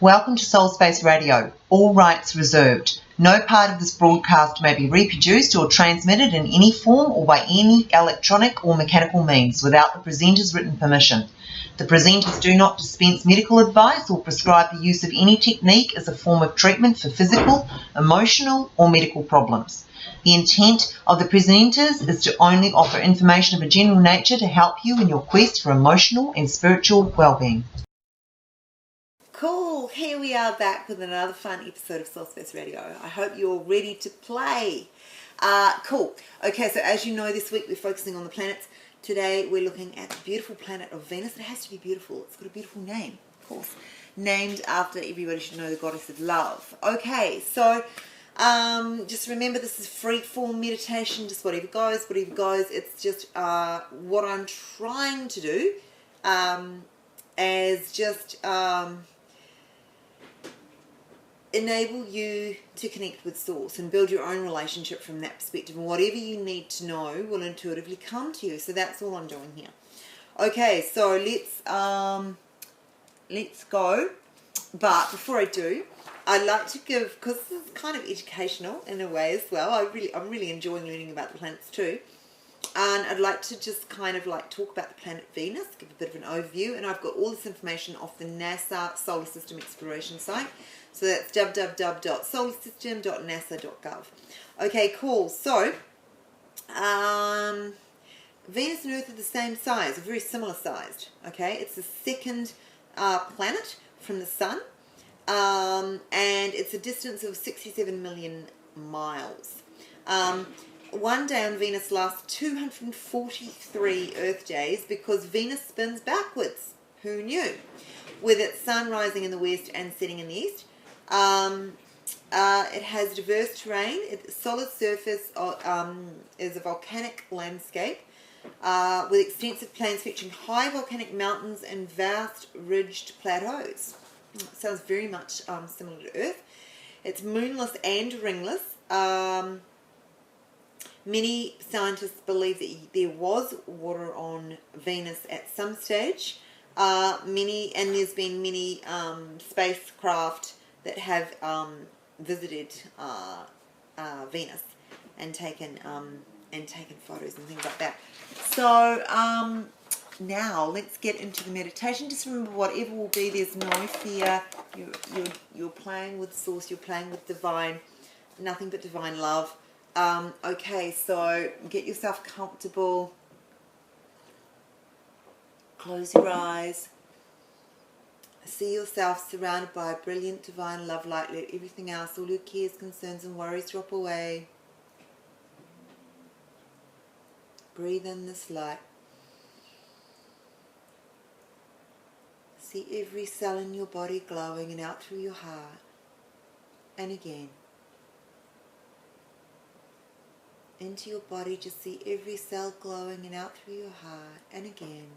Welcome to soulspaceradio. All rights reserved. No part of this broadcast may be reproduced or transmitted in any form or by any electronic or mechanical means without the presenter's written permission. The presenters do not dispense medical advice or prescribe the use of any technique as a form of treatment for physical, emotional, or medical problems. The intent of the presenters is to only offer information of a general nature to help you in your quest for emotional and spiritual well-being. Cool, here we are back with another fun episode of Soul Space Radio. I hope you're ready to play. Cool. Okay, so as you know, this week we're focusing on the planets. Today we're looking at the beautiful planet of Venus. It has to be beautiful. It's got a beautiful name, of course. Named after, everybody should know, the goddess of love. Okay, so just remember, this is free form meditation, just whatever goes. It's just what I'm trying to do as just enable you to connect with Source and build your own relationship from that perspective, and whatever you need to know will intuitively come to you. So that's all I'm doing here. Okay, so let's go. But before I do, I'd like to give, because this is kind of educational in a way as well. I'm really enjoying learning about the planets too. And I'd like to just kind of like talk about the planet Venus, give a bit of an overview. And I've got all this information off the NASA Solar System Exploration site. So that's www.solarsystem.nasa.gov. Okay, cool. So, Venus and Earth are the same size, very similar sized. Okay, it's the second planet from the Sun. And it's a distance of 67 million miles. One day on Venus lasts 243 Earth days because Venus spins backwards. Who knew? With its sun rising in the west and setting in the east. It has diverse terrain. Its solid surface is a volcanic landscape with extensive plains featuring high volcanic mountains and vast ridged plateaus. Sounds very much similar to Earth. It's moonless and ringless. Many scientists believe that there was water on Venus at some stage. There's been many spacecraft that have visited Venus and taken photos and things like that. So now let's get into the meditation. Just remember, whatever will be, there's no fear. You're playing with Source. You're playing with divine, nothing but divine love. Okay, so get yourself comfortable. Close your eyes. See yourself surrounded by a brilliant divine love light. Let everything else, all your cares, concerns and worries drop away. Breathe in this light. See every cell in your body glowing and out through your heart. And again. Into your body, just see every cell glowing and out through your heart. And again.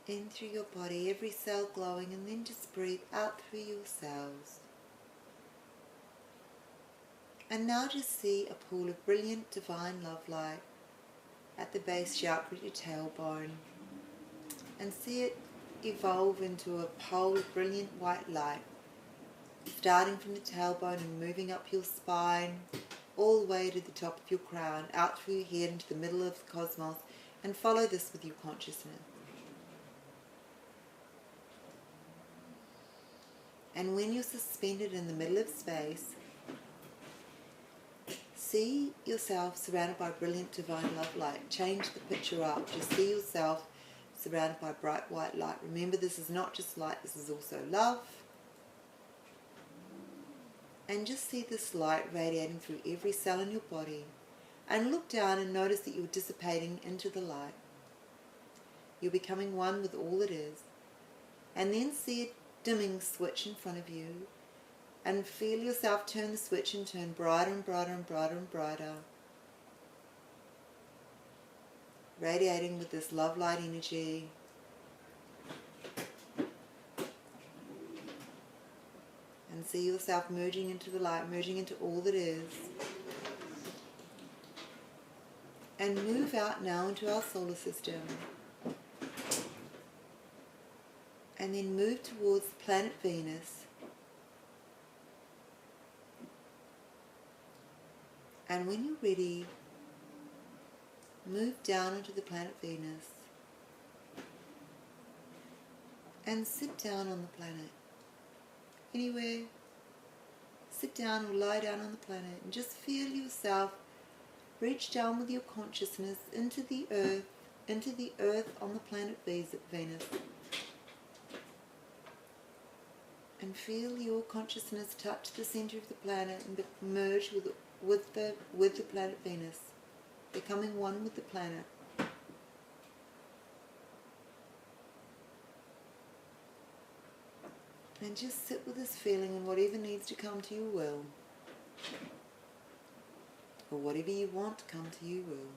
In through your body, every cell glowing, and then just breathe out through your cells. And now just see a pool of brilliant divine love light at the base chakra of your tailbone, and see it evolve into a pole of brilliant white light, starting from the tailbone and moving up your spine, all the way to the top of your crown, out through your head into the middle of the cosmos, and follow this with your consciousness. And when you're suspended in the middle of space, see yourself surrounded by brilliant divine love light. Change the picture up. Just see yourself surrounded by bright white light. Remember, this is not just light, this is also love. And just see this light radiating through every cell in your body. And look down and notice that you're dissipating into the light. You're becoming one with all it is. And then see it dimming switch in front of you, and feel yourself turn the switch and turn brighter and brighter and brighter and brighter, radiating with this love light energy. And see yourself merging into the light, merging into all that is. And move out now into our solar system. and then move towards the planet Venus. And when you're ready, move down onto the planet Venus and sit down on the planet. Anywhere, sit down or lie down on the planet and just feel yourself reach down with your consciousness into the earth on the planet Venus. And feel your consciousness touch the center of the planet and merge with the planet Venus, becoming one with the planet. And just sit with this feeling, and whatever needs to come to you will. Or whatever you want to come to you will.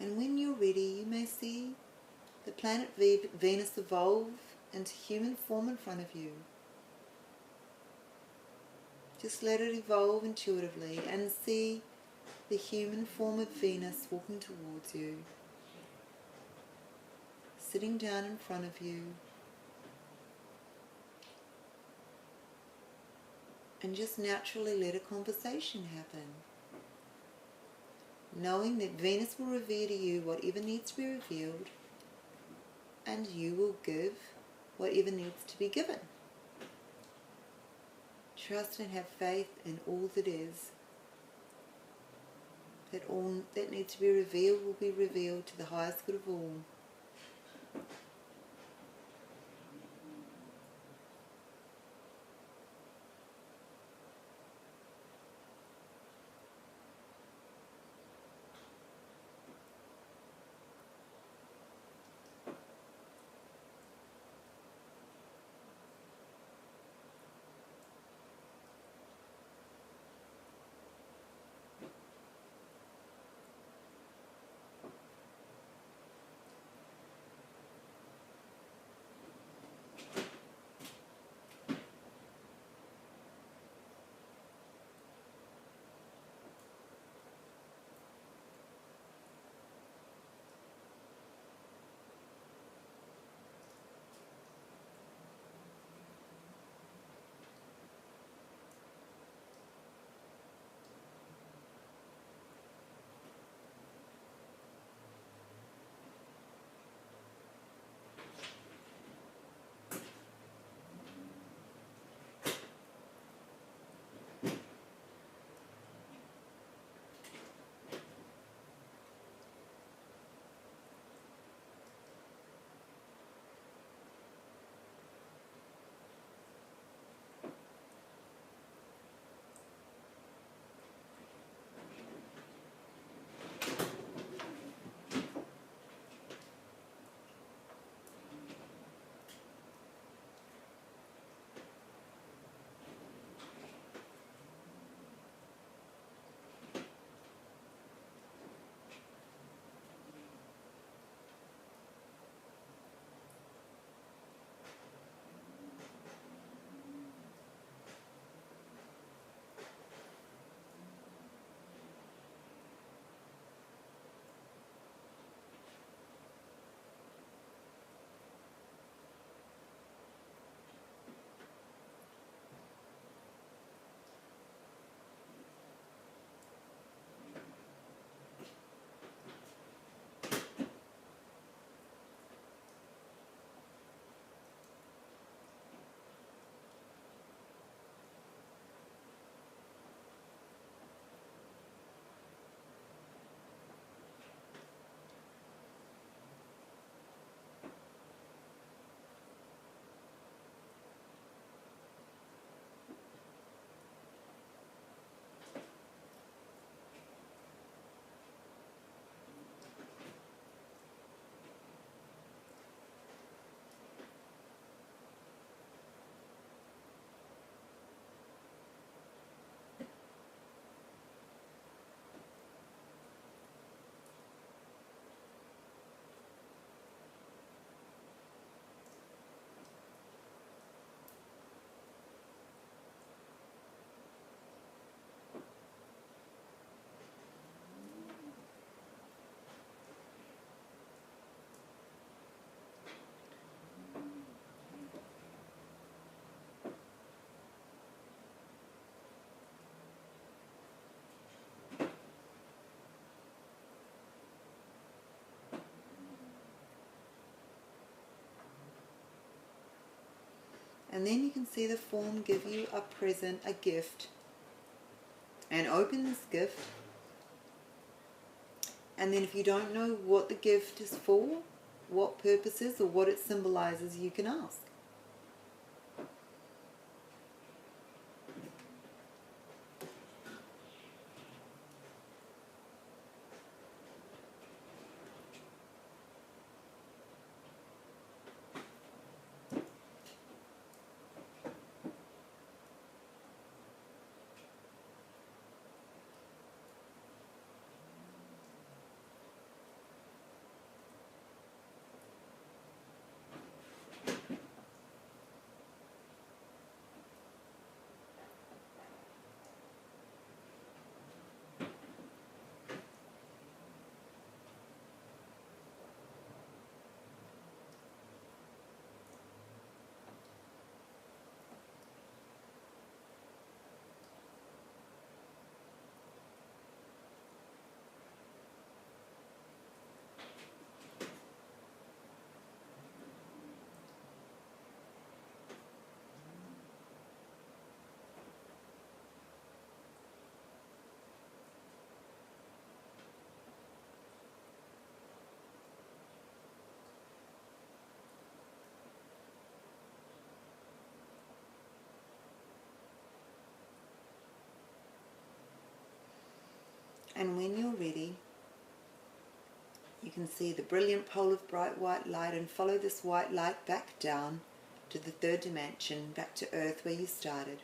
And when you're ready, you may see the planet Venus evolve into human form in front of you. Just let it evolve intuitively and see the human form of Venus walking towards you, sitting down in front of you. And just naturally let a conversation happen, knowing that Venus will reveal to you whatever needs to be revealed, and you will give whatever needs to be given. Trust and have faith in all that is. That all that needs to be revealed will be revealed to the highest good of all. And then you can see the form give you a present, a gift. And open this gift. And then if you don't know what the gift is for, what purposes or what it symbolizes, you can ask. And when you're ready, you can see the brilliant pole of bright white light, and follow this white light back down to the third dimension, back to Earth where you started.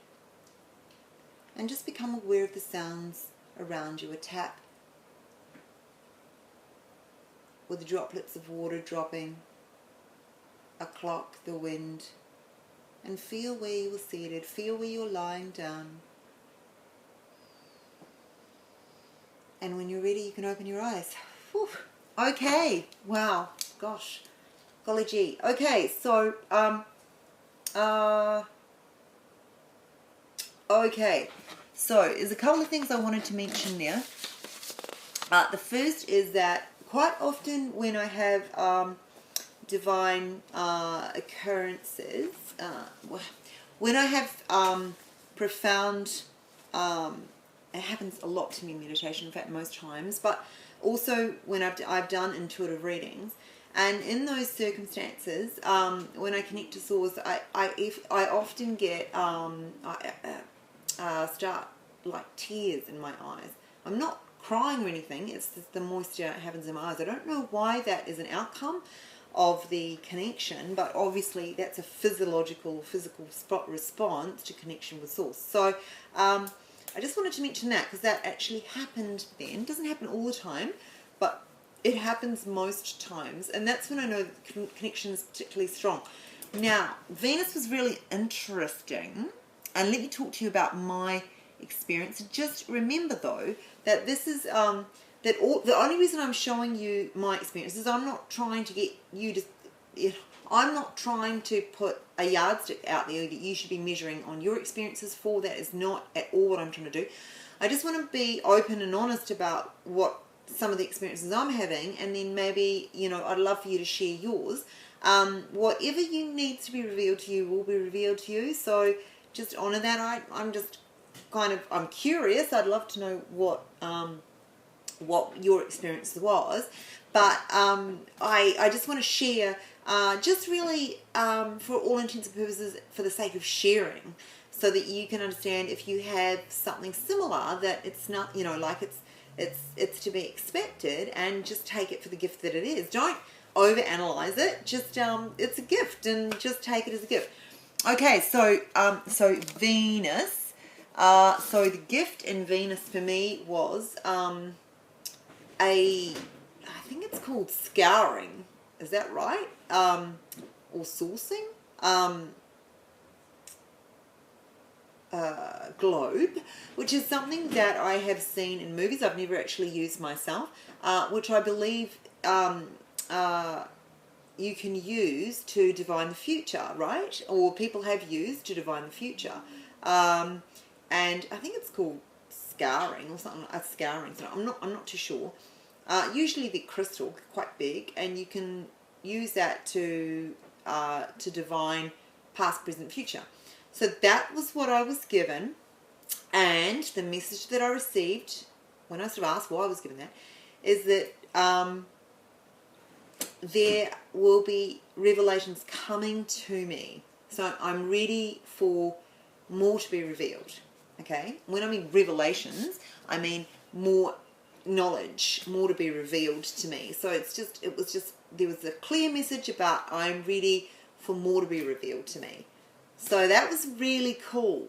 And just become aware of the sounds around you, a tap with the droplets of water dropping, a clock, the wind, and feel where you were seated, feel where you're lying down. And when you're ready, you can open your eyes. Whew. Okay, wow, gosh, golly gee. Okay, so, okay, so there's a couple of things I wanted to mention there. The first is that quite often when I have divine occurrences, when I have profound, it happens a lot to me in meditation, in fact most times, but also when I've done intuitive readings, and in those circumstances, when I connect to source, I often get start like tears in my eyes. I'm not crying or anything, it's just the moisture happens in my eyes. I don't know why that is an outcome of the connection, but obviously that's a physical response to connection with source. So I just wanted to mention that because that actually happened then. It doesn't happen all the time, but it happens most times, and that's when I know the connection is particularly strong. Now, Venus was really interesting, and let me talk to you about my experience. Just remember though that this is the only reason I'm showing you my experience is I'm not trying to get you to, I'm not trying to put a yardstick out there that you should be measuring on your experiences for. That is not at all what I'm trying to do. I just want to be open and honest about what some of the experiences I'm having, and then maybe, you know, I'd love for you to share yours. Whatever you need to be revealed to you will be revealed to you, so just honor that. I'm just kind of, I'm curious. I'd love to know what your experience was, but I just want to share, just really for all intents and purposes, for the sake of sharing, so that you can understand if you have something similar, that it's not, you know, like it's to be expected, and just take it for the gift that it is. Don't overanalyze it. Just it's a gift, and just take it as a gift. Okay, so Venus. So the gift in Venus for me was I think it's called scouring. Is that right? Or sourcing? Globe, which is something that I have seen in movies. I've never actually used myself, which I believe you can use to divine the future, right? Or people have used to divine the future. And I think it's called scouring or something, a scouring. So I'm not too sure. Usually they're crystal, quite big, and you can use that to divine past, present, future. So that was what I was given, and the message that I received when I sort of asked why I was given that is that there will be revelations coming to me. So I'm ready for more to be revealed. Okay? When I mean revelations, I mean more knowledge, more to be revealed to me. So there was a clear message about I'm ready for more to be revealed to me. So that was really cool.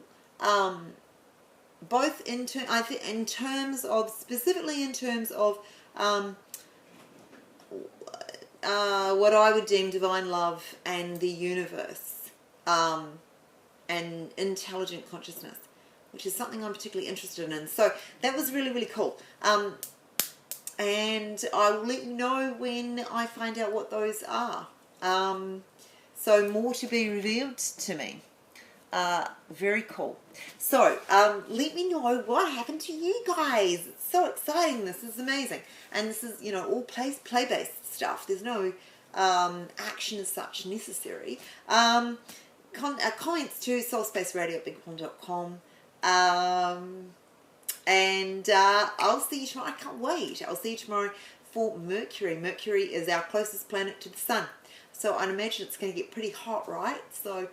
Both in terms of specifically in terms of what I would deem divine love and the universe, and intelligent consciousness, which is something I'm particularly interested in. So that was really, really cool. And I will let you know when I find out what those are. So more to be revealed to me. Very cool. So let me know what happened to you guys. It's so exciting. This is amazing. And this is, all play-based stuff. There's no action as such necessary. Comments to soulspaceradio@bigpond.com. And I'll see you tomorrow. I can't wait. I'll see you tomorrow for Mercury. Mercury is our closest planet to the sun. So I'd imagine it's going to get pretty hot, right? So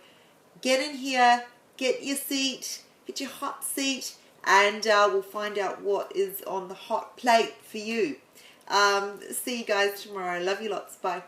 get in here, get your seat, get your hot seat, and we'll find out what is on the hot plate for you. See you guys tomorrow. Love you lots. Bye.